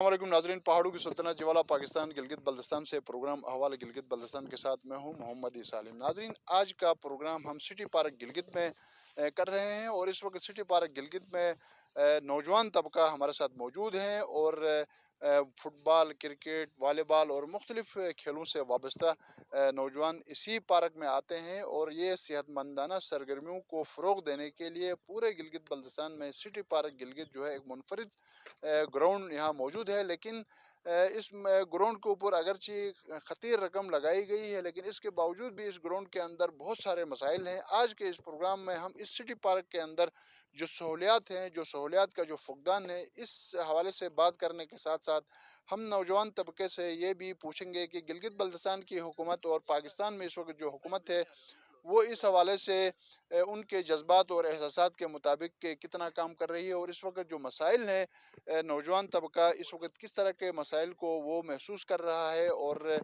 वालेकुम नाजरीन, पहाड़ों की सुल्तनत ज्वाला पाकिस्तान गिलगित बल्तिस्तान से प्रोग्राम अहवाल गिलगित बल्तिस्तान के साथ मैं हूं मोहम्मद सालिम। नाजरीन, आज का प्रोग्राम हम सिटी पार्क गिलगित में कर रहे हैं और इस वक्त सिटी पार्क गिलगित में नौजवान तबका हमारे साथ मौजूद हैं और फुटबॉल, क्रिकेट, वॉलीबॉल और मुख्तलिफ खेलों से वाबस्ता नौजवान इसी पार्क में आते हैं और ये सेहतमंदाना सरगर्मियों को फ़रोग देने के लिए पूरे गिलगित बल्तिस्तान में सिटी पार्क गिलगित जो है एक मुनफरिद ग्राउंड यहाँ मौजूद है। लेकिन इस ग्राउंड के ऊपर अगरचे खतीर रकम लगाई गई है, लेकिन इसके बावजूद भी इस ग्राउंड के अंदर बहुत सारे मसाइल हैं। आज के इस प्रोग्राम में हम इस सिटी पार्क के अंदर जो सहूलियात हैं, जो सहूलियात का जो फुकदान है, इस हवाले से बात करने के साथ साथ हम नौजवान तबके से ये भी पूछेंगे कि गिलगित बल्तिस्तान की हुकूमत और पाकिस्तान में इस वक्त जो हुकूमत है वो इस हवाले से उनके जज्बात और एहसासात के मुताबिक के कितना काम कर रही है और इस वक्त जो मसाइल हैं, नौजवान तबका इस वक्त किस तरह के मसाइल को वो महसूस कर रहा है और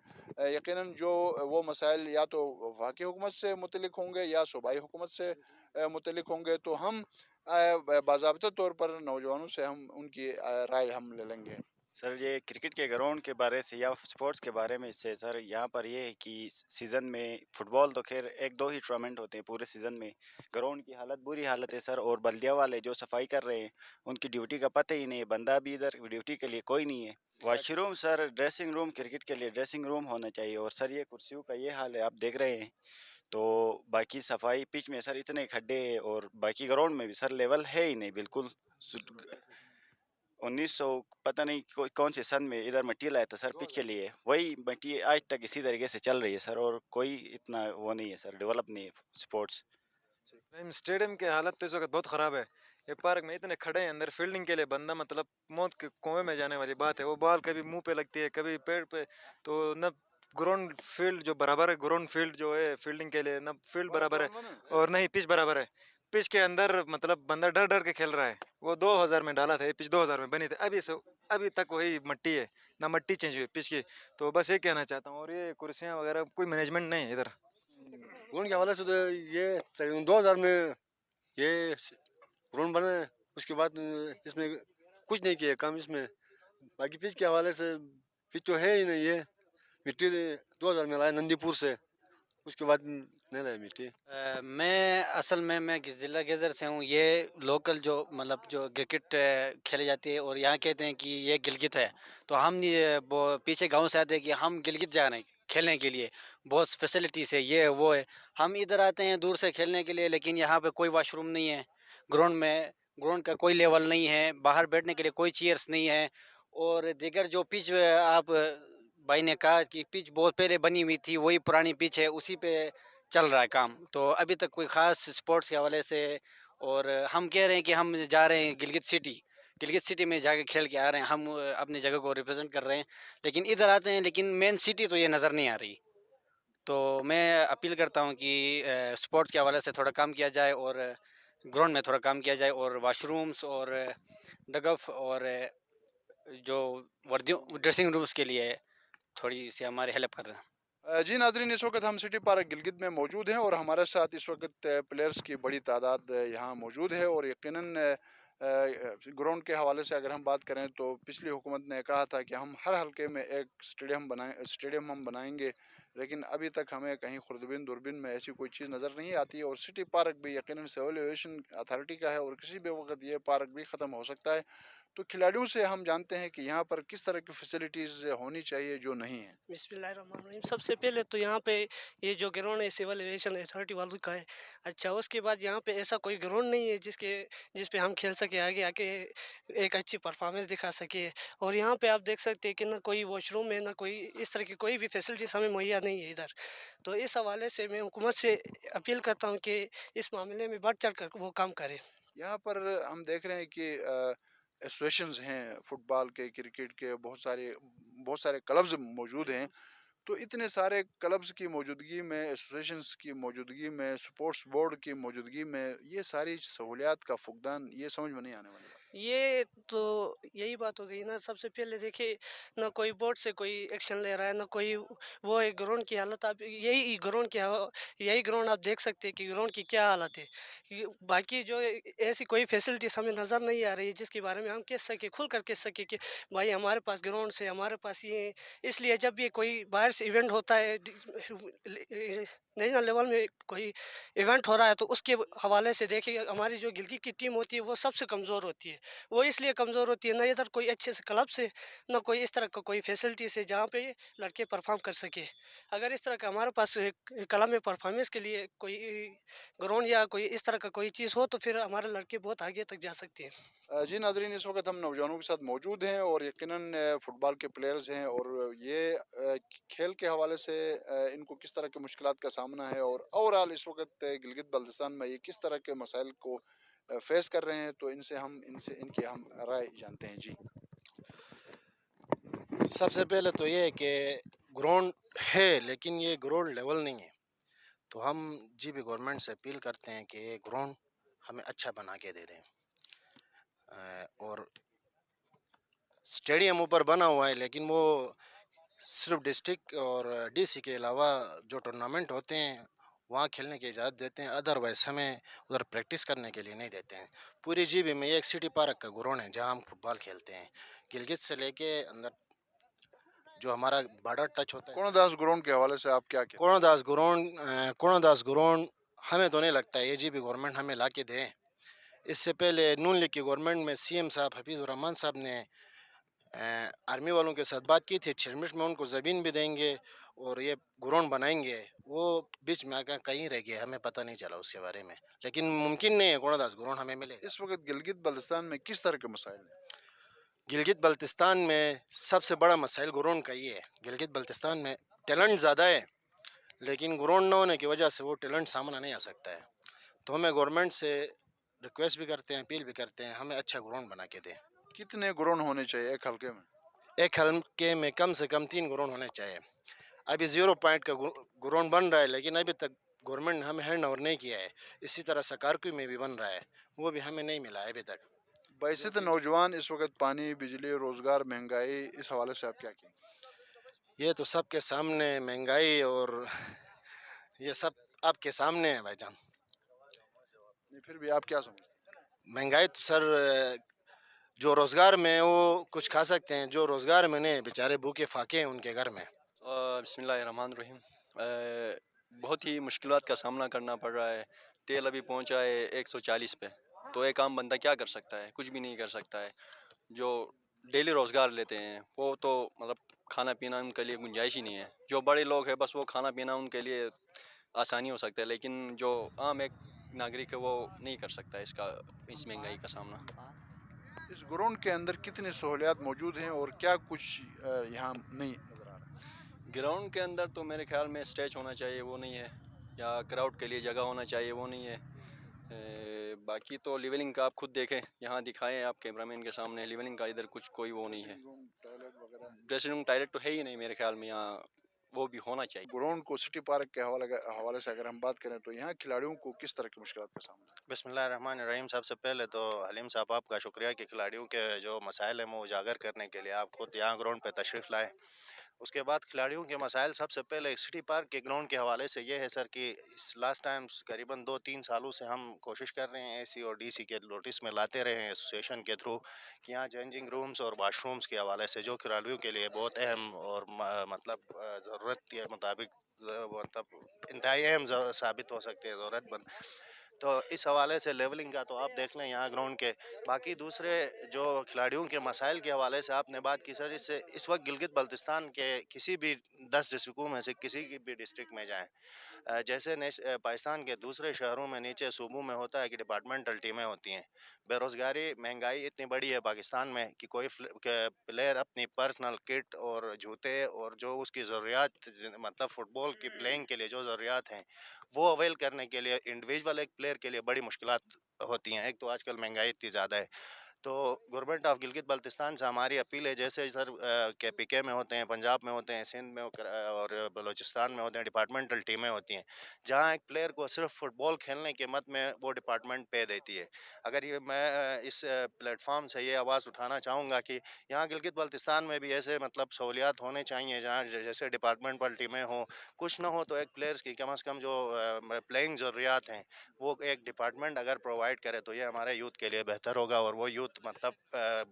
यकीनन जो वो मसाइल या तो वफाकी हुकूमत से मुतलिक होंगे या सूबाई हुकूमत से मुतलिक होंगे, तो हम बाज़ाब्ता तौर पर नौजवानों से हम उनकी राय हम ले लेंगे। सर, ये क्रिकेट के ग्राउंड के बारे से या स्पोर्ट्स के बारे में से सर, यहाँ पर ये है कि सीज़न में फुटबॉल तो खैर एक दो ही टूर्नामेंट होते हैं पूरे सीज़न में। ग्राउंड की हालत बुरी हालत है सर, और बल्दिया वाले जो सफाई कर रहे हैं उनकी ड्यूटी का पता ही नहीं है। बंदा भी इधर ड्यूटी के लिए कोई नहीं है। Washroom sir, dressing room, cricket के लिए ड्रेसिंग रूम होना चाहिए। और सर, ये कुर्सियों का ये हाल है, आप देख रहे हैं। तो बाकी सफाई पिच में सर इतने खड्डे हैं, और बाकी ग्राउंड में भी सर लेवल है ही नहीं बिल्कुल। 1900 पता नहीं कौन से सन में इधर मट्टी लाया था सर पिच के लिए, वही मट्टी आज तक इसी तरीके से चल रही है सर, और कोई इतना वो नहीं है सर, डेवलप नहीं है स्पोर्ट्स। स्टेडियम की हालत तो इस वक्त बहुत ख़राब है। ये पार्क में इतने खड़े हैं अंदर, फील्डिंग के लिए बंदा मतलब मौत के कुएं में जाने वाली बात है। वो बॉल कभी मुंह पे लगती है, कभी पेड़ पे। तो न ग्राउंड फील्ड जो बराबर है, ग्राउंड फील्ड जो है फील्डिंग के लिए, न फील्ड बराबर है और न ही पिच बराबर है। पिच के अंदर मतलब बंदा डर डर के खेल रहा है। वो 2000 में डाला था, ये पिच 2000 में बनी थी। अभी तक वही मट्टी है, ना मट्टी चेंज हुई पिच की। तो बस ये कहना चाहता हूँ। और ये कुर्सियाँ वगैरह कोई मैनेजमेंट नहीं है इधर। ड्रोन के हवाले से तो ये 2000 में ये ड्रोन बना है। उसके बाद इसमें कुछ नहीं किया काम इसमें। बाकी पिच के हवाले से पिच तो है ही नहीं है। मिट्टी 2000 में लाया नंदीपुर से, उसके बाद नहीं लाया मिट्टी। मैं ज़िला गेज़र से हूँ। ये लोकल जो मतलब जो क्रिकेट खेली जाती है और यहाँ कहते हैं कि ये गिलगित है। तो हम ये वो पीछे गांव से आते हैं कि हम गिलगित जा रहे हैं खेलने के लिए। बहुत फैसिलिटीज़ है, ये है वो है। हम इधर आते हैं दूर से खेलने के लिए, लेकिन यहाँ पे कोई वॉशरूम नहीं है ग्राउंड में। ग्राउंड का कोई लेवल नहीं है, बाहर बैठने के लिए कोई चेयर्स नहीं है। और दीगर जो पिच आप भाई ने कहा कि पिच बहुत पहले बनी हुई थी, वही पुरानी पिच है, उसी पे चल रहा है काम। तो अभी तक कोई ख़ास स्पोर्ट्स के हवाले से। और हम कह रहे हैं कि हम जा रहे हैं गिलगित सिटी में जाके खेल के आ रहे हैं। हम अपनी जगह को रिप्रेजेंट कर रहे हैं, लेकिन इधर आते हैं, लेकिन मेन सिटी तो ये नज़र नहीं आ रही। तो मैं अपील करता हूँ कि स्पोर्ट्स के हवाले से थोड़ा काम किया जाए और ग्राउंड में थोड़ा काम किया जाए, और वाशरूम्स और डगफ और जो वर्दियों ड्रेसिंग रूम्स के लिए थोड़ी सी हमारी हेल्प कर दें। जी नाजरीन, इस वक्त हम सिटी पार्क गिलगित में मौजूद हैं और हमारे साथ इस वक्त प्लेयर्स की बड़ी तादाद यहाँ मौजूद है और यकीनन ग्राउंड के हवाले से अगर हम बात करें तो पिछली हुकूमत ने कहा था कि हम हर हल्के में एक स्टेडियम हम बनाएंगे, लेकिन अभी तक हमें कहीं खुर्दबीन दूरबीन में ऐसी कोई चीज़ नज़र नहीं आती है। और सिटी पार्क भी यकीनन सिविल एविएशन अथॉरिटी का है और किसी भी वक्त ये पार्क भी ख़त्म हो सकता है। तो खिलाड़ियों से हम जानते हैं कि यहाँ पर किस तरह की फैसिलिटीज़ होनी चाहिए जो नहीं है। बिस्मिल्लाहिर्रहमानिर्रहीम। सबसे पहले तो यहाँ पे ये जो ग्राउंड है सिविल एविएशन अथॉरिटी वालों का है। अच्छा, उसके बाद यहाँ पे ऐसा कोई ग्राउंड नहीं है जिस पे हम खेल सके, आगे आके एक अच्छी परफॉर्मेंस दिखा सके। और यहाँ पे आप देख सकते हैं कि ना कोई वॉशरूम है, ना कोई इस तरह की कोई भी फैसिलिटीज़ हमें मुहैया नहीं है इधर। तो इस हवाले से मैं हुकूमत से अपील करता हूँ कि इस मामले में बढ़ चढ़ कर वो काम करे। यहाँ पर हम देख रहे हैं कि एसोसिएशंस हैं, फुटबॉल के, क्रिकेट के, बहुत सारे क्लब्स मौजूद हैं। तो इतने सारे क्लब्स की मौजूदगी में, एसोसिएशंस की मौजूदगी में, स्पोर्ट्स बोर्ड की मौजूदगी में ये सारी सहूलियात का फुकदान, ये समझ में नहीं आने वाली बात। ये तो यही बात हो गई ना। सबसे पहले देखिए, ना कोई बोर्ड से कोई एक्शन ले रहा है, ना कोई वो है ग्राउंड की हालत। आप यही ग्राउंड आप देख सकते हैं कि ग्राउंड की क्या हालत है। बाकी जो ऐसी कोई फैसिलिटीज हमें नज़र नहीं आ रही है जिसके बारे में हम कह सके, खुल कर कह सके कि भाई हमारे पास ग्राउंड से, हमारे पास ये है। इसलिए जब भी कोई बाहर से इवेंट होता है, नेशनल लेवल में कोई इवेंट हो रहा है, तो उसके हवाले से देखिए हमारी जो गिलकी की टीम होती है वो सबसे कमज़ोर होती है। वो इसलिए कमज़ोर होती है, ना इधर कोई अच्छे से क्लब से, ना कोई इस तरह का कोई फैसिलिटी से जहाँ पे लड़के परफॉर्म कर सके। अगर इस तरह का हमारे पास क्लब में परफॉर्मेंस के लिए कोई ग्राउंड या कोई इस तरह का कोई चीज़ हो, तो फिर हमारे लड़के बहुत आगे तक जा सकते हैं। जी नाज़रीन, इस वक्त हम नौजवानों के साथ मौजूद हैं और यकीनन फुटबॉल के प्लेयर्स हैं और ये खेल के हवाले से इनको किस तरह की मुश्किलात का सामना है और ओवरऑल इस वक्त गिलगित बल्तिस्तान में ये किस तरह के मसाइल को फेस कर रहे हैं, तो इनसे इनकी हम राय जानते हैं। जी सबसे पहले तो ये है कि ग्राउंड है लेकिन ये ग्राउंड लेवल नहीं है। तो हम जी भी गवर्नमेंट से अपील करते हैं कि ये ग्राउंड हमें अच्छा बना के दे दें। और स्टेडियम ऊपर बना हुआ है लेकिन वो सिर्फ डिस्ट्रिक्ट और डीसी के अलावा जो टूर्नामेंट होते हैं वहाँ खेलने की इजाज़त देते हैं, अदरवाइज़ हमें उधर प्रैक्टिस करने के लिए नहीं देते हैं। पूरी जीबी में ये एक सिटी पार्क का ग्राउंड है जहाँ हम फुटबॉल खेलते हैं। गिलगित से लेके अंदर जो हमारा बॉर्डर टच होता है कोणादास ग्राउंड के हवाले से आप क्या कहते कोणादास ग्राउंड हमें तो नहीं लगता है ये जी भी गवर्नमेंट हमें ला के दे। इससे पहले नून लीग की गवर्नमेंट में सीएम साहब हफीज़ुर रहमान साहब ने आर्मी वालों के साथ बात की थी, छिरमिश में उनको ज़मीन भी देंगे और ये ग्राउंड बनाएंगे। वो बीच में आकर कहीं रह गया, हमें पता नहीं चला उसके बारे में, लेकिन मुमकिन नहीं है कोणादास ग्राउंड हमें मिलेगा। इस वक्त गिलगित बल्तिस्तान में किस तरह के मसाइल हैं? गिलगित बल्तिस्तान में सबसे बड़ा मसाइल ग्राउंड का ये है। गिलगित बल्तिस्तान में टैलेंट ज़्यादा है लेकिन ग्राउंड न होने की वजह से वो टैलेंट सामने नहीं आ सकता है। तो हमें गवर्नमेंट से रिक्वेस्ट भी करते हैं, अपील भी करते हैं, हमें अच्छा ग्राउंड बना के दें। कितने ग्राउंड होने चाहिए एक हल्के में? एक हल्के में कम से कम 3 ग्राउंड होने चाहिए। अभी 0 पॉइंट का ग्राउंड बन रहा है लेकिन अभी तक गवर्नमेंट ने हमें हैंड ओवर नहीं किया है। इसी तरह सकारक्यू में भी बन रहा है, वो भी हमें नहीं मिला है अभी तक। बैसित नौजवान इस वक्त पानी, बिजली, रोजगार, महंगाई, इस हवाले से आप क्या कहेंगे? ये तो सबके सामने महंगाई और ये सब आपके सामने है भाईजान। नहीं, फिर भी आप क्या समझते महंगाई तो सर जो रोज़गार में है वो कुछ खा सकते हैं, जो रोज़गार में नहीं है बेचारे भूखे फाके हैं उनके घर में। बिस्मिल्लाहिर्रहमानिर्रहीम। बहुत ही मुश्किलात का सामना करना पड़ रहा है। तेल अभी पहुंचा है 140 पे, तो एक आम बंदा क्या कर सकता है? कुछ भी नहीं कर सकता है। जो डेली रोज़गार लेते हैं वो तो मतलब खाना पीना उनके लिए गुंजाइश ही नहीं है। जो बड़े लोग हैं बस वो खाना पीना उनके लिए आसानी हो सकता है, लेकिन जो आम एक नागरिक है वो नहीं कर सकता है इस महंगाई का सामना। हैं? इस ग्राउंड के अंदर कितनी सहूलियात मौजूद हैं और क्या कुछ यहाँ नहीं नजर आ रहा है? ग्राउंड के अंदर तो मेरे ख्याल में स्टेज होना चाहिए, वो नहीं है, या क्राउड के लिए जगह होना चाहिए, वो नहीं है। बाकी तो लेवलिंग का आप खुद देखें, यहाँ दिखाएं आप कैमरामैन के सामने, लेवलिंग का इधर कुछ कोई वो नहीं है। टॉयलेट वगैरह? ड्रेसिंग रूम टॉयलेट तो है ही नहीं मेरे ख्याल में यहाँ, वो भी होना चाहिए। ग्राउंड को सिटी पार्क के हवाले से अगर हम बात करें तो यहाँ खिलाड़ियों को किस तरह की मुश्किलात का सामना है? बिस्मिल्लाहिर्रहमानिर्रहीम। सबसे पहले तो हलीम साहब आपका शुक्रिया कि खिलाड़ियों के जो मसाइल हैं वो उजागर करने के लिए आप खुद यहाँ ग्राउंड पे तशरीफ़ लाएँ। उसके बाद खिलाड़ियों के मसाइल सबसे पहले सिटी पार्क के ग्राउंड के हवाले से ये है सर कि इस लास्ट टाइम करीबन 2-3 सालों से हम कोशिश कर रहे हैं एसी और डीसी के नोटिस में लाते रहे हैं एसोसिएशन के थ्रू कि यहाँ चेंजिंग रूम्स और वाशरूम्स के हवाले से जो खिलाड़ियों के लिए बहुत अहम और मतलब ज़रूरत के मुताबिक मतलब इंतहाई अहम साबित हो सकते हैं, ज़रूरतमंद। तो इस हवाले से लेवलिंग का तो आप देख लें यहाँ ग्राउंड के। बाकी दूसरे जो खिलाड़ियों के मसाइल के हवाले से आपने बात की सर, इससे इस वक्त गिलगित बल्तिस्तान के किसी भी 10 डिस्ट्रिक्टों में से किसी की भी डिस्ट्रिक्ट में जाएं, जैसे पाकिस्तान के दूसरे शहरों में नीचे सूबों में होता है कि डिपार्टमेंटल टीमें होती हैं। बेरोज़गारी महंगाई इतनी बड़ी है पाकिस्तान में कि कोई प्लेयर अपनी पर्सनल किट और जूते और जो उसकी ज़रूरियात मतलब फ़ुटबॉल की प्लेइंग के लिए जो ज़रूरियात हैं वो अवेल करने के लिए इंडिविजुअल एक प्लेयर के लिए बड़ी मुश्किलात होती हैं। एक तो आजकल महंगाई इतनी ज़्यादा है, तो गवर्नमेंट ऑफ गिलगित बल्तिस्तान से हमारी अपील है, जैसे सर KPK में होते हैं, पंजाब में होते हैं, सिंध में और बलूचिस्तान में होते हैं, डिपार्टमेंटल टीमें होती हैं, जहाँ एक प्लेयर को सिर्फ फुटबॉल खेलने के मत में वो डिपार्टमेंट पे देती है। अगर ये मैं इस प्लेटफॉर्म से ये आवाज़ उठाना चाहूँगा कि यहाँ गिलगित बल्तिस्तान में भी ऐसे मतलब सहूलियात होने चाहिए, जहाँ जैसे डिपार्टमेंटल टीमें हों, कुछ ना हो तो एक प्लेयर्स की कम से कम जो प्लेइंग ज़रूरियात हैं वो एक डिपार्टमेंट अगर प्रोवाइड करे तो ये हमारे यूथ के लिए बेहतर होगा, और वो यूथ मतलब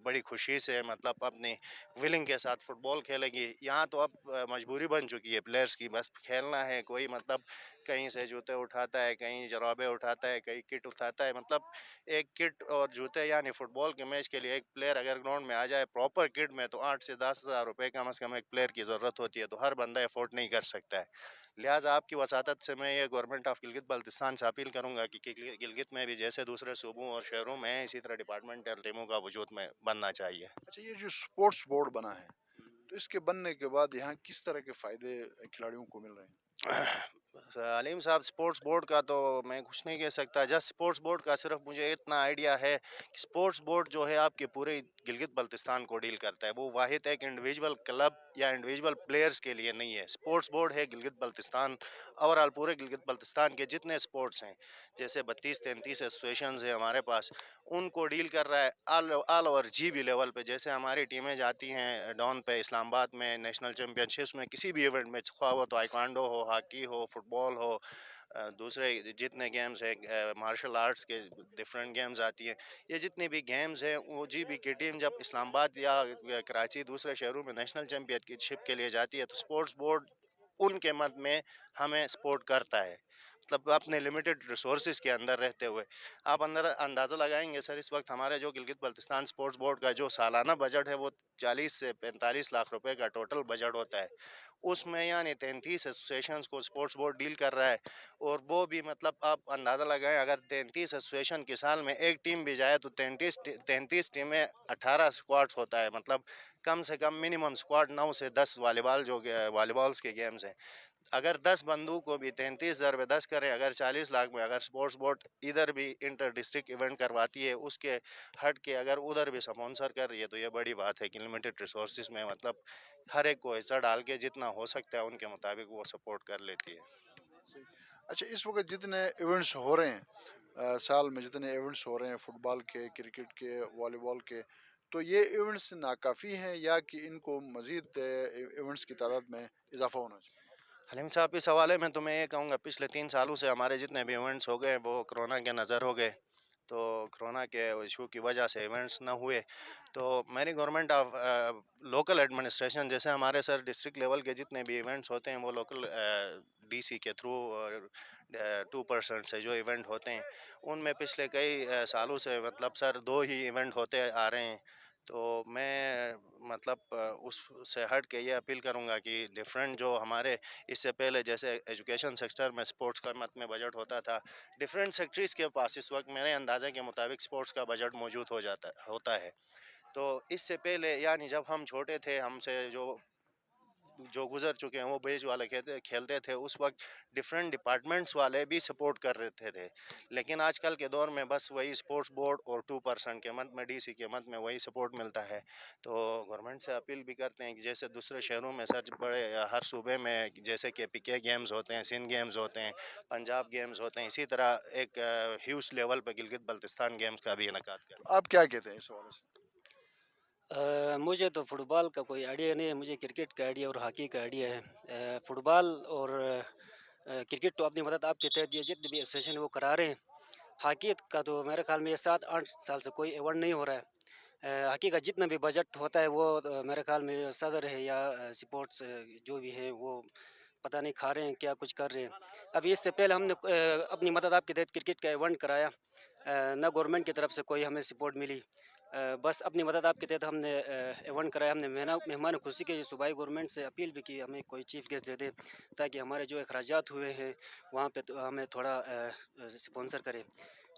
बड़ी खुशी से मतलब अपनी विलिंग के साथ फुटबॉल खेलेगी। यहाँ तो अब मजबूरी बन चुकी है प्लेयर्स की, बस खेलना है, कोई मतलब कहीं से जूते उठाता है, कहीं जराबे उठाता है, कहीं किट उठाता है, मतलब एक किट और जूते यानी फुटबॉल के मैच के लिए एक प्लेयर अगर ग्राउंड में आ जाए प्रॉपर किट में तो 8 से 10 हज़ार रुपए कम से कम एक प्लेयर की ज़रूरत होती है, तो हर बंदा अफोर्ड नहीं कर सकता है। लिहाजा आपकी वसातत से मैं ये गवर्नमेंट ऑफ गिलगित बल्तिस्तान से अपील करूंगा कि गिलगित में भी जैसे दूसरे सूबों और शहरों में है, इसी तरह डिपार्टमेंटल टीमों का वजूद में बनना चाहिए। अच्छा, ये जो स्पोर्ट्स बोर्ड बना है, तो इसके बनने के बाद यहाँ किस तरह के फ़ायदे खिलाड़ियों को मिल रहे हैं? अलीम साहब, स्पोर्ट्स बोर्ड का तो मैं कुछ नहीं कह सकता, जस्ट स्पोर्ट्स बोर्ड का सिर्फ मुझे इतना आइडिया है कि स्पोर्ट्स बोर्ड जो है आपके पूरे गिलगित बल्तिस्तान को डील करता है, वो वाहिद एक इंडिविजुअल क्लब या इंडिविजुअल प्लेयर्स के लिए नहीं है। स्पोर्ट्स बोर्ड है गिलगित बल्तिस्तान, ओवरऑल पूरे गिलगित बल्तिस्तान के जितने स्पोर्ट्स हैं, जैसे 32-33 एसोसिएशंस है हमारे पास, उनको डील कर रहा है ऑल ओवर GB लेवल पे। जैसे हमारी टीमें जाती हैं डॉन पे इस्लामाबाद में नेशनल चैम्पियनशिप्स में, किसी भी इवेंट में, ख्वाह वो ताइक्वांडो हो, हॉकी हो, फुटबॉल हो, दूसरे जितने गेम्स हैं, मार्शल आर्ट्स के डिफरेंट गेम्स आती हैं, ये जितनी भी गेम्स हैं वो GB की टीम जब इस्लामाबाद या कराची दूसरे शहरों में नेशनल चैम्पियनशिप के लिए जाती है तो स्पोर्ट्स बोर्ड उनके मत में हमें सपोर्ट करता है, मतलब अपने लिमिटेड रिसोर्सेज के अंदर रहते हुए। आप अंदर अंदाज़ा लगाएंगे सर, इस वक्त हमारे जो गिलगित बल्तिस्तान स्पोर्ट्स बोर्ड का जो सालाना बजट है वो 40 से 45 लाख रुपए का टोटल बजट होता है, उसमें यानी 33 एसोसिएशंस को स्पोर्ट्स बोर्ड डील कर रहा है। और वो भी मतलब आप अंदाज़ा लगाएं, अगर 33 एसोसिएशन की साल में एक टीम भी जाए तो 33 टीमें 18 स्क्वाड्स होता है, मतलब कम से कम मिनिमम स्क्वाड 9 से 10 वॉलीबॉल जो वॉलीबॉल्स के गेम्स हैं, अगर 10 बंदूक को भी 33,000 पे 10 करें, अगर 40 लाख में अगर स्पोर्ट्स बोर्ड इधर भी इंटर डिस्ट्रिक्ट इवेंट करवाती है, उसके हट के अगर उधर भी स्पॉन्सर कर रही है तो ये बड़ी बात है कि लिमिटेड रिसोर्सेज में मतलब हर एक को हिस्सा डाल के जितना हो सकता है उनके मुताबिक वो सपोर्ट कर लेती है। सही। अच्छा, इस वक़्त जितने इवेंट्स हो रहे हैं, साल में जितने इवेंट्स हो रहे हैं फुटबॉल के, क्रिकेट के, वॉलीबॉल के, तो ये इवेंट्स नाकाफ़ी हैं या कि इनको मज़ीद इवेंट्स की तादाद में इज़ाफ़ा होना चाहिए? हलीम साहब, इस हवाले में तो मैं ये कहूँगा पिछले 3 सालों से हमारे जितने भी इवेंट्स हो गए वो कोरोना के नज़र हो गए, तो कोरोना के इशू की वजह से इवेंट्स ना हुए। तो मेरी गवर्नमेंट ऑफ लोकल एडमिनिस्ट्रेशन, जैसे हमारे सर डिस्ट्रिक्ट लेवल के जितने भी इवेंट्स होते हैं वो लोकल DC के थ्रू और 2% से जो इवेंट होते हैं उनमें पिछले कई सालों से मतलब सर 2 ही इवेंट होते आ रहे हैं। तो मैं मतलब उससे हट के ये अपील करूँगा कि डिफरेंट जो हमारे इससे पहले जैसे एजुकेशन सेक्टर में स्पोर्ट्स का मत में बजट होता था, डिफरेंट सेक्टरीज़ के पास इस वक्त मेरे अंदाज़े के मुताबिक स्पोर्ट्स का बजट मौजूद हो जाता होता है। तो इससे पहले यानी जब हम छोटे थे, हमसे जो जो गुजर चुके हैं वो बेज वाले खेलते खेलते थे, उस वक्त डिफरेंट डिपार्टमेंट्स वाले भी सपोर्ट कर रहे थे। लेकिन आजकल के दौर में बस वही स्पोर्ट्स बोर्ड और 2% के मत में DC के मत में वही सपोर्ट मिलता है। तो गवर्नमेंट से अपील भी करते हैं कि जैसे दूसरे शहरों में सर बड़े हर सूबे में जैसे KPK गेम्स होते हैं, सिंध गेम्स होते हैं, पंजाब गेम्स होते हैं, इसी तरह एक ह्यूज लेवल पर गिलगित बल्तिस्तान गेम्स का भी इनका करें। तो आप क्या कहते हैं इस हवाले से? मुझे तो फुटबॉल का कोई आइडिया नहीं है, मुझे क्रिकेट का आइडिया और हॉकी का आइडिया है। फुटबॉल और क्रिकेट तो अपनी मदद आपके तहत ये जितने भी एसोसिएशन है वो करा रहे हैं। हॉकी का तो मेरे ख्याल में ये 7-8 साल से कोई अवार्ड नहीं हो रहा है। हॉकी का जितना भी बजट होता है वो मेरे ख्याल में सदर है या स्पोर्ट्स जो भी है वो पता नहीं खा रहे हैं क्या कुछ कर रहे हैं। अभी इससे पहले हमने अपनी मदद आपके तहत क्रिकेट का इवेंट कराया, ना गवर्नमेंट की तरफ से कोई हमें सपोर्ट मिली। बस अपनी मदद आपके तहत हमने इवेंट कराया। हमने मेहमान खुशी के सूबाई गवर्नमेंट से अपील भी की हमें कोई चीफ गेस्ट दे दे ताकि हमारे जो अखराजात हुए हैं वहाँ पे तो हमें थोड़ा स्पॉन्सर करे।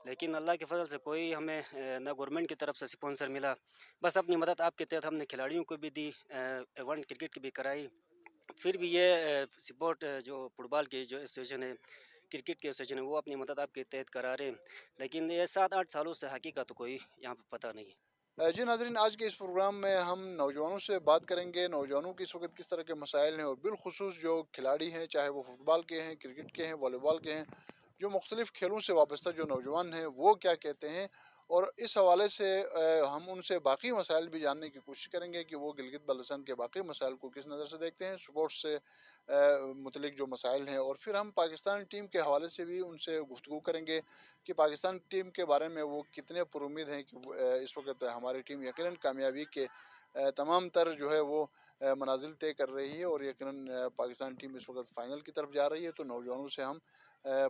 लेकिन अल्लाह के फजल से कोई हमें ना गवर्नमेंट की तरफ से स्पॉन्सर मिला। बस अपनी मदद आपके तहत हमने खिलाड़ियों को भी दी, इवेंट क्रिकेट की भी कराई। फिर भी ये सपोर्ट जो फुटबॉल की जो एसोसिएशन है, क्रिकेट की एसोसिएशन है वो अपनी मदद आपके तहत करा रहे हैं। लेकिन ये 7-8 सालों से हॉकी का तो कोई यहाँ पे पता नहीं है। جی ناظرین، آج کے اس پروگرام میں ہم نوجوانوں سے بات کریں گے، نوجوانوں کی اس وقت کس طرح کے مسائل ہیں، اور بالخصوص جو کھلاڑی ہیں، چاہے وہ فٹ بال کے ہیں، کرکٹ کے ہیں، والی بال کے ہیں، جو مختلف کھیلوں سے وابستہ جو نوجوان ہیں وہ کیا کہتے ہیں، اور اس حوالے سے ہم ان سے باقی مسائل بھی جاننے کی کوشش کریں گے کہ وہ گلگت بلتستان کے باقی مسائل کو کس نظر سے دیکھتے ہیں، سپورٹس سے متعلق جو مسائل ہیں، اور پھر ہم پاکستان ٹیم کے حوالے سے بھی ان سے گفتگو کریں گے کہ پاکستان ٹیم کے بارے میں وہ کتنے پر امید ہیں کہ اس وقت ہماری ٹیم یقیناً کامیابی کے تمام تر جو ہے وہ منازل طے کر رہی ہے، اور یقیناً پاکستان ٹیم اس وقت فائنل کی طرف جا رہی ہے۔ تو نوجوانوں سے ہم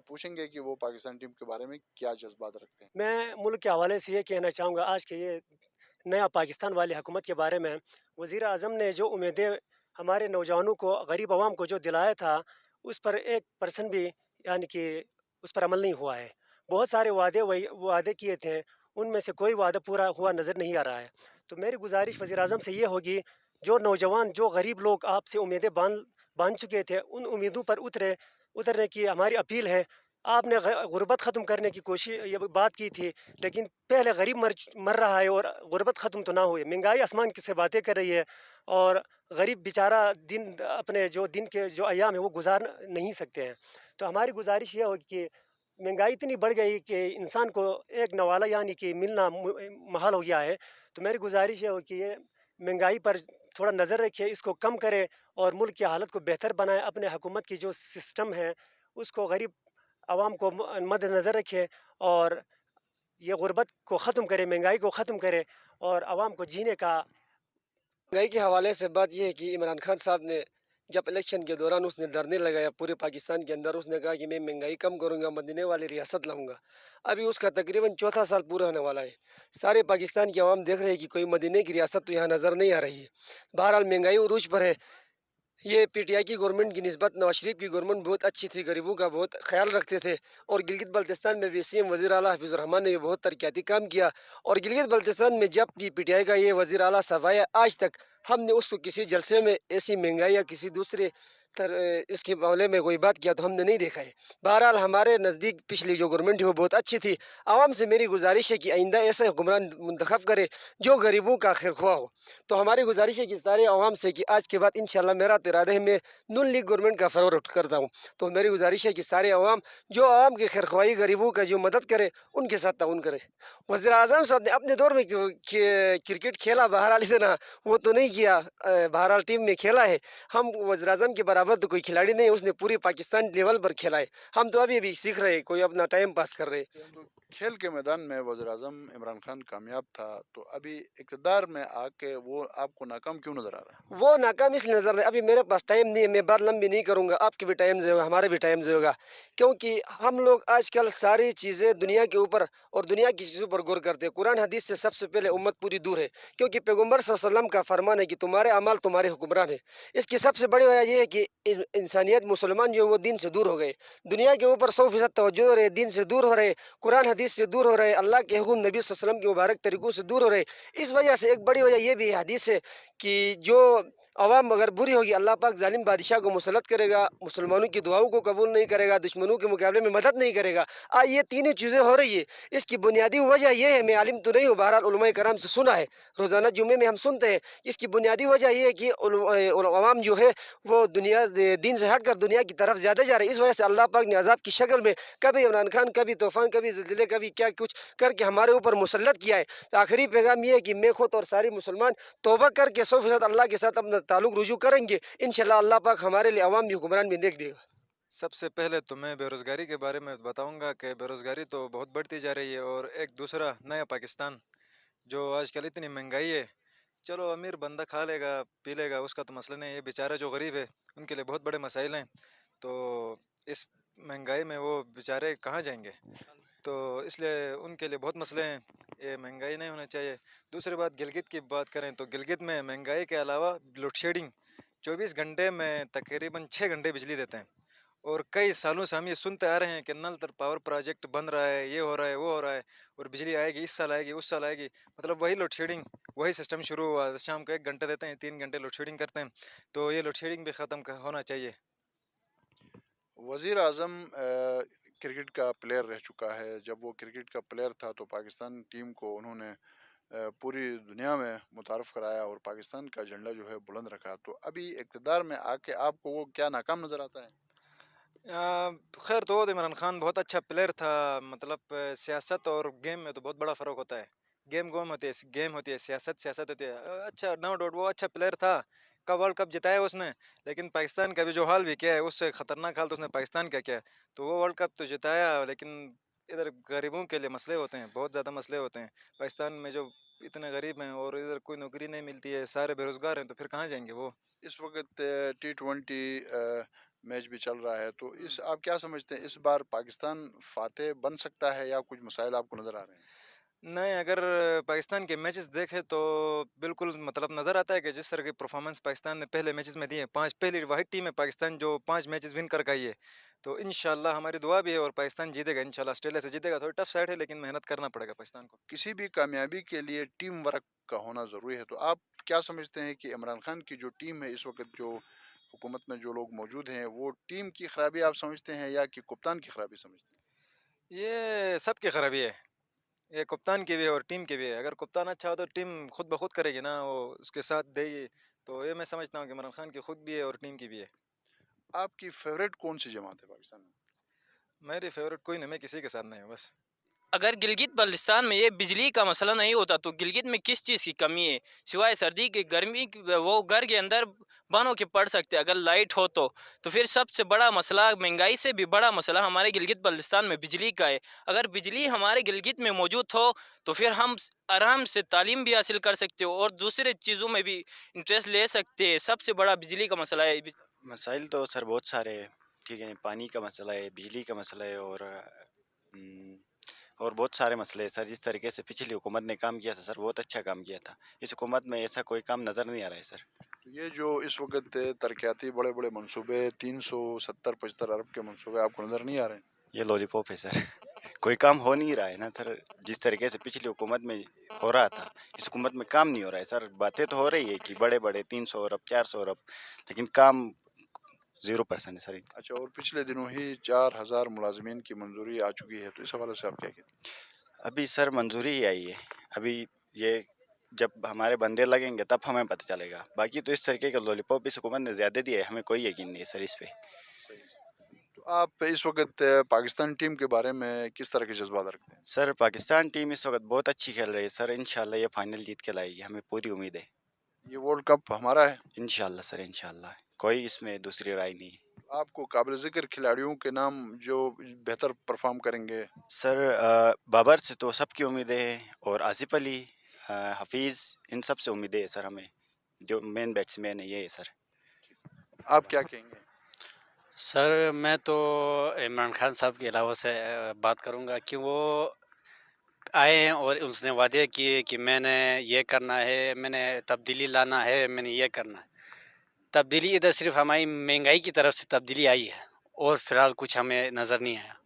پوچھیں گے کہ وہ پاکستان ٹیم کے بارے میں کیا جذبات رکھتے ہیں۔ میں ملک کے حوالے سے یہ کہنا چاہوں گا آج کے یہ نیا پاکستان والی حکومت کے بارے میں، وزیر اعظم نے جو امیدیں ہمارے نوجوانوں کو، غریب عوام کو جو دلایا تھا، اس پر 1% بھی یعنی کہ اس پر عمل نہیں ہوا ہے۔ بہت سارے وعدے کیے تھے، ان میں سے کوئی وعدہ پورا ہوا نظر نہیں آ رہا ہے۔ تو میری گزارش وزیر اعظم سے یہ ہوگی، جو نوجوان، جو غریب لوگ آپ سے امیدیں باندھ چکے تھے، ان امیدوں پر اترنے کی ہماری اپیل ہے۔ آپ نے غربت ختم کرنے کی یہ بات کی تھی، لیکن پہلے غریب مر رہا ہے اور غربت ختم تو نہ ہوئی، مہنگائی آسمان سے باتیں کر رہی ہے، اور غریب بیچارہ اپنے جو دن کے جو ایام ہیں وہ گزار نہیں سکتے ہیں۔ تو ہماری گزارش یہ ہوگی کہ مہنگائی اتنی بڑھ گئی کہ انسان کو ایک نوالا یعنی کہ ملنا محال ہو گیا ہے۔ تو میری گزارش یہ ہوگی کہ یہ مہنگائی پر تھوڑا نظر رکھے، اس کو کم کرے، اور ملک کی حالت کو بہتر بنائے، اپنے حکومت کی جو سسٹم ہے اس کو غریب عوام کو مد نظر رکھے، اور یہ غربت کو ختم کرے، مہنگائی کو ختم کرے، اور عوام کو جینے کا۔ مہنگائی کے حوالے سے بات یہ ہے کہ عمران خان صاحب نے جب الیکشن کے دوران اس نے دھرنے لگایا پورے پاکستان کے اندر، اس نے کہا کہ میں مہنگائی کم کروں گا، مدینے والی ریاست لاؤں گا۔ ابھی اس کا تقریباً چوتھا سال پورا ہونے والا ہے۔ سارے پاکستان کی عوام دیکھ رہے ہیں کہ کوئی مدینے کی ریاست تو یہاں نظر نہیں آ رہی ہے۔ بہرحال مہنگائی عروج پر ہے۔ یہ پی ٹی آئی کی گورنمنٹ کی نسبت نواز شریف کی گورنمنٹ بہت اچھی تھی، غریبوں کا بہت خیال رکھتے تھے، اور گلگت بلتستان میں بھی سی ایم وزیر اعلیٰ حفیظ الرحمان نے بھی بہت ترقیاتی کام کیا۔ اور گلگت بلتستان میں جب بھی پی ٹی آئی کا یہ وزیر اعلیٰ صاحب آیا، آج تک ہم نے اس کو کسی جلسے میں ایسی مہنگائی یا کسی دوسرے اس کے معاملے میں کوئی بات کیا تو ہم نے نہیں دیکھا ہے۔ بہرحال ہمارے نزدیک پچھلی جو گورنمنٹ ہے وہ بہت اچھی تھی۔ عوام سے میری گزارش ہے کہ آئندہ ایسا حکمران منتخب کرے جو غریبوں کا خیر خواہ ہو۔ تو ہماری گزارش ہے کہ سارے عوام سے کہ آج کے بعد انشاءاللہ میرا ارادہ ہے میں نون لیگ گورنمنٹ کا فیور کرتا ہوں۔ تو میری گزارش ہے کہ سارے عوام جو عوام کی خیر خواہی، غریبوں کا جو مدد کرے، ان کے ساتھ تعاون کرے۔ وزیر اعظم صاحب نے اپنے دور میں کرکٹ کھیلا، بہرحال اتنا وہ تو نہیں کیا، بہرحال ٹیم میں کھیلا ہے۔ ہم وزیر اعظم کے برابر تو کوئی کھلاڑی نہیں ہے، اس نے پوری پاکستان لیول پر کھیلا ہے۔ ہم تو ابھی سیکھ رہے ہیں، کوئی اپنا ٹائم پاس کر رہے۔ کھیل کے میدان میں وزیر اعظم عمران خان کامیاب تھا، تو ابھی اقتدار میں آ کے وہ آپ کو ناکام کیوں نظر آ رہا ہے؟ وہ ناکام اس لیے نظر ہے، ابھی میرے پاس ٹائم نہیں ہے، میں بات لمبی نہیں کروں گا، آپ کے بھی ٹائم سے ہوگا، ہمارے بھی ٹائم سے ہوگا، کیونکہ ہم لوگ آج کل ساری چیزیں دنیا کے اوپر اور دنیا کی چیزوں پر غور کرتے ہیں۔ قرآن حدیث سے سب سے پہلے امت پوری دور ہے، کیونکہ پیغمبر صلی اللہ علیہ وسلم کا فرمان ہے کہ تمہارے اعمال تمہارے حکمران ہیں۔ اس کی سب سے بڑی وجہ یہ ہے کہ انسانیت، مسلمان جو ہے وہ دین سے دور ہو گئے، دنیا کے اوپر 100% توجہ ہو رہے، دین سے دور ہو رہے، قرآن حدیث سے دور ہو رہے، اللہ کے حکم، نبی صلی اللہ علیہ وسلم کے مبارک طریقوں سے دور ہو رہے۔ اس وجہ سے ایک بڑی وجہ یہ بھی حدیث ہے کہ جو عوام اگر بری ہوگی، اللہ پاک ظالم بادشاہ کو مسلط کرے گا، مسلمانوں کی دعاؤں کو قبول نہیں کرے گا، دشمنوں کے مقابلے میں مدد نہیں کرے گا۔ یہ تینوں چیزیں ہو رہی ہے۔ اس کی بنیادی وجہ یہ ہے، میں عالم تو نہیں ہوں، بہرحال علماء کرام سے سنا ہے، روزانہ جمعے میں ہم سنتے ہیں۔ اس کی بنیادی وجہ یہ ہے کہ عوام جو ہے وہ دین سے ہٹ کر دنیا کی طرف زیادہ جا رہے ہیں۔ اس وجہ سے اللہ پاک نے عذاب کی شکل میں کبھی عمران خان، کبھی طوفان، کبھی زلزلے، کبھی کیا کچھ کر کے ہمارے اوپر مسلط کیا ہے۔ تو آخری پیغام یہ ہے کہ میں خود اور سارے مسلمان توبہ کر کے 100% اللہ کے ساتھ اپنا تعلق رجوع کریں گے، انشاءاللہ اللہ پاک ہمارے لیے عوام بھی حکمران بھی دیکھ دے گا۔ سب سے پہلے تو میں بے روزگاری کے بارے میں بتاؤں گا کہ بے روزگاری تو بہت بڑھتی جا رہی ہے، اور ایک دوسرا نیا پاکستان جو آج کل اتنی مہنگائی ہے، چلو امیر بندہ کھا لے گا پی لے گا، اس کا تو مسئلہ نہیں ہے، یہ بیچارہ جو غریب ہے ان کے لیے بہت بڑے مسائل ہیں۔ تو اس مہنگائی میں وہ بیچارے کہاں جائیں گے؟ تو اس لیے ان کے لیے بہت مسئلے ہیں، یہ مہنگائی نہیں ہونا چاہیے۔ دوسری بات گلگت کی بات کریں تو گلگت میں مہنگائی کے علاوہ لوڈ شیڈنگ 24 گھنٹے میں تقریباً 6 گھنٹے بجلی دیتے ہیں، اور کئی سالوں سے ہم یہ سنتے آ رہے ہیں کہ نل تر پاور پروجیکٹ بن رہا ہے، یہ ہو رہا ہے، وہ ہو رہا ہے، اور بجلی آئے گی، اس سال آئے گی، اس سال آئے گی، مطلب وہی لوڈ شیڈنگ، وہی سسٹم شروع ہوا، شام کو 1 گھنٹے دیتے ہیں، 3 گھنٹے لوڈ شیڈنگ کرتے ہیں۔ تو یہ لوڈ شیڈنگ بھی ختم ہونا چاہیے۔ وزیر اعظم کرکٹ کا پلیئر رہ چکا ہے، جب وہ کرکٹ کا پلیئر تھا تو پاکستان ٹیم کو انہوں نے पूरी दुनिया में मुतारफ़ कराया और पाकिस्तान का झंडा जो है बुलंद रखा, तो अभी इक़्तिदार में आके आपको वो क्या नाकाम नज़र आता है? खैर तो इमरान खान बहुत अच्छा प्लेयर था, मतलब सियासत और गेम में तो बहुत बड़ा फ़र्क होता है। गेम होती है, सियासत होती है। अच्छा नो डाउट वो अच्छा प्लेयर था, कब वर्ल्ड कप जिताया उसने, लेकिन पाकिस्तान का भी जो हाल भी किया है उससे ख़तरनाक हाल तो उसने पाकिस्तान का किया है। तो वो वर्ल्ड कप तो जिताया, लेकिन इधर गरीबों के लिए मसले होते हैं, बहुत ज़्यादा मसले होते हैं। पाकिस्तान में जो इतने गरीब हैं और इधर कोई नौकरी नहीं मिलती है, सारे बेरोज़गार हैं, तो फिर कहाँ जाएँगे वो? इस वक़्त टी20 मैच भी चल रहा है, तो इस आप क्या समझते हैं इस बार पाकिस्तान फ़ातह बन सकता है या कुछ मसाइल आपको नज़र आ रहे हैं? नहीं, अगर पाकिस्तान के मैचेस देखें तो बिल्कुल मतलब नज़र आता है कि जिस तरह की परफॉर्मेंस पाकिस्तान ने पहले मैचेस में दी है, 5 पहली वाहिद टीम है पाकिस्तान जो 5 मैचेस विन करके आई है। तो इंशाल्लाह हमारी दुआ भी है और पाकिस्तान जीतेगा इंशाल्लाह, ऑस्ट्रेलिया से जीतेगा। थोड़ी टफ साइड है लेकिन मेहनत करना पड़ेगा पाकिस्तान को। किसी भी कामयाबी के लिए टीम वर्क का होना ज़रूरी है, तो आप क्या समझते हैं कि इमरान खान की जो टीम है इस वक़्त जो हुकूमत में जो लोग मौजूद हैं, वो टीम की खराबी आप समझते हैं या कि कप्तान की खराबी समझते हैं? ये सबकी खराबी है, ये कप्तान की भी है और टीम की भी है। अगर कप्तान अच्छा हो तो टीम खुद ब खुद करेगी ना, वो उसके साथ देगी। तो ये मैं समझता हूँ कि इमरान खान की खुद भी है और टीम की भी है। आपकी फ़ेवरेट कौन-सी जमात है पाकिस्तान में? मेरी फेवरेट कोई नहीं, मैं किसी के साथ नहीं हूँ बस। अगर गिलगित बल्तिस्तान में ये बिजली का मसला नहीं होता तो गिलगित में किस चीज़ की कमी है सिवाय सर्दी की गर्मी वो घर के अंदर बनो के पड़ सकते अगर लाइट हो तो फिर सबसे बड़ा मसला महंगाई से भी बड़ा मसला हमारे गिलगित बल्तिस्तान में बिजली का है। अगर बिजली हमारे गिलगित में मौजूद हो तो फिर हम आराम से तालीम भी हासिल कर सकते हो और दूसरे चीज़ों में भी इंटरेस्ट ले सकते हैं। सबसे बड़ा बिजली का मसला है। मसाइल तो सर बहुत सारे हैं, ठीक है, पानी का मसला है, बिजली का मसला है उम, और बहुत सारे मसले हैं सर। जिस तरीके से पिछली हुकूमत ने काम किया था सर, बहुत अच्छा काम किया था। इस हुकूमत में ऐसा कोई काम नज़र नहीं आ रहा है सर। तो ये जो इस वक़्त तरक्याती बड़े-बड़े मंसूबे 370-75 अरब के मंसूबे आपको नज़र नहीं आ रहे हैं? ये लॉलीपॉप है सर। कोई काम हो नहीं रहा है ना सर, जिस तरीके से पिछली हुकूमत में हो रहा था, इस हुकूमत में काम नहीं हो रहा है सर। बातें तो हो रही है कि बड़े-बड़े 300 अरब, 400 अरब, लेकिन काम 0% है सर। अच्छा, और पिछले दिनों ही 4000 मुलाज़मीन की मंजूरी आ चुकी है, तो इस हवाले से आप क्या कहते हैं? अभी सर मंजूरी ही आई है। अभी ये जब हमारे बंदे लगेंगे तब हमें पता चलेगा। बाकी तो इस तरीके का लॉलीपॉप इस हुकूमत ने ज़्यादा दिया है, हमें कोई यकीन नहीं है सर इस पे। सही। तो आप इस वक़्त पाकिस्तान टीम के बारे में किस तरह के जज़्बात रखते हैं? सर पाकिस्तान टीम इस वक़्त बहुत अच्छी खेल रही है सर, इंशाल्लाह ये फाइनल जीत के लाएगी, हमें पूरी उम्मीद है। ये वर्ल्ड कप हमारा है। इंशाल्लाह सर, इंशाल्लाह। कोई इसमें दूसरी राय नहीं है। आपको काबिल ज़िक्र खिलाड़ियों के नाम जो बेहतर परफ़ॉर्म करेंगे? सर बाबर से तो सबकी उम्मीदें हैं और आसिफ अली, हफ़ीज़, इन सब से उम्मीदें हैं सर हमें। जो मेन बैट्समैन है ये है सर। आप क्या कहेंगे? सर मैं तो इमरान खान साहब के अलावा से बात करूंगा कि वो आए हैं और उसने वादे किए कि मैंने ये करना है, मैंने तब्दीली लाना है, मैंने ये करना है। तब्दीली इधर सिर्फ हमारी महंगाई की तरफ से तब्दीली आई है और फिलहाल कुछ हमें नज़र नहीं आया।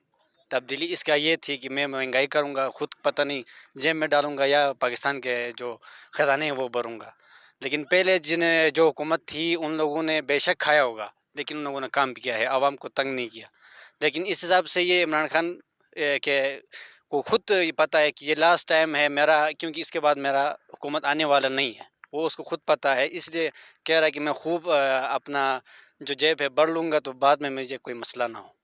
तब्दीली इसका ये थी कि मैं महंगाई करूंगा, खुद पता नहीं जेब में डालूंगा या पाकिस्तान के जो ख़जाने हैं वो भरूंगा। लेकिन पहले जिन जो हुकूमत थी उन लोगों ने बेशक खाया होगा, लेकिन उन लोगों ने काम भी किया है, आवाम को तंग नहीं किया। लेकिन इस हिसाब से ये इमरान खान के को खुद ये पता है कि ये लास्ट टाइम है मेरा, क्योंकि इसके बाद मेरा हुकूमत आने वाला नहीं है। वो उसको खुद पता है, इसलिए कह रहा है कि मैं खूब अपना जो जेब है भर लूँगा तो बाद में मुझे कोई मसला ना हो।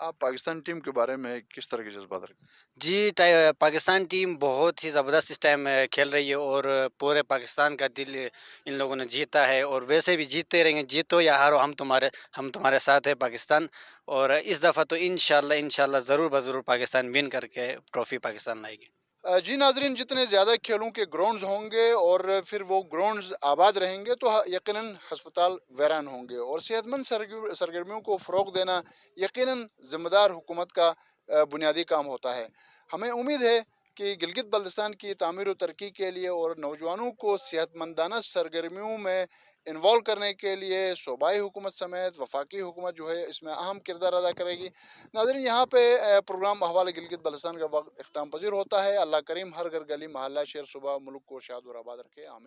आप पाकिस्तान टीम के बारे में किस तरह के जज़्बात रखते हैं? जी, पाकिस्तान टीम बहुत ही ज़बरदस्त इस टाइम खेल रही है और पूरे पाकिस्तान का दिल इन लोगों ने जीता है और वैसे भी जीतते रहेंगे, जीतो या हारो हम तुम्हारे साथ है पाकिस्तान। और इस दफ़ा तो इंशाल्लाह ज़रूर ब ज़रूर पाकिस्तान विन करके ट्रॉफ़ी पाकिस्तान लाएगी। जी नाज़रीन, जितने ज़्यादा खेलों के ग्राउंड्स होंगे और फिर वो ग्राउंड्स आबाद रहेंगे तो यकीनन हस्पताल वीरान होंगे और सेहतमंद सरगर्मियों को फ़रोग़ देना यकीनन ज़िम्मेदार हुकूमत का बुनियादी काम होता है। हमें उम्मीद है कि गिलगित बल्तिस्तान की तामीर और तरक्की के लिए और नौजवानों को सेहतमंदाना सरगर्मियों में इन्वॉल्व करने के लिए सूबाई हुकूमत समेत वफाकी हुकूमत जो है इसमें अहम किरदार अदा करेगी। नाज़रीन, यहाँ पे प्रोग्राम अहवाल गिलगित बल्तिस्तान का वक्त इख्ताम पजीर होता है। अल्लाह करीम हर घर गली मोहल्ला शहर सूबा मुल्क को शाद और आबाद रखे, आमीन।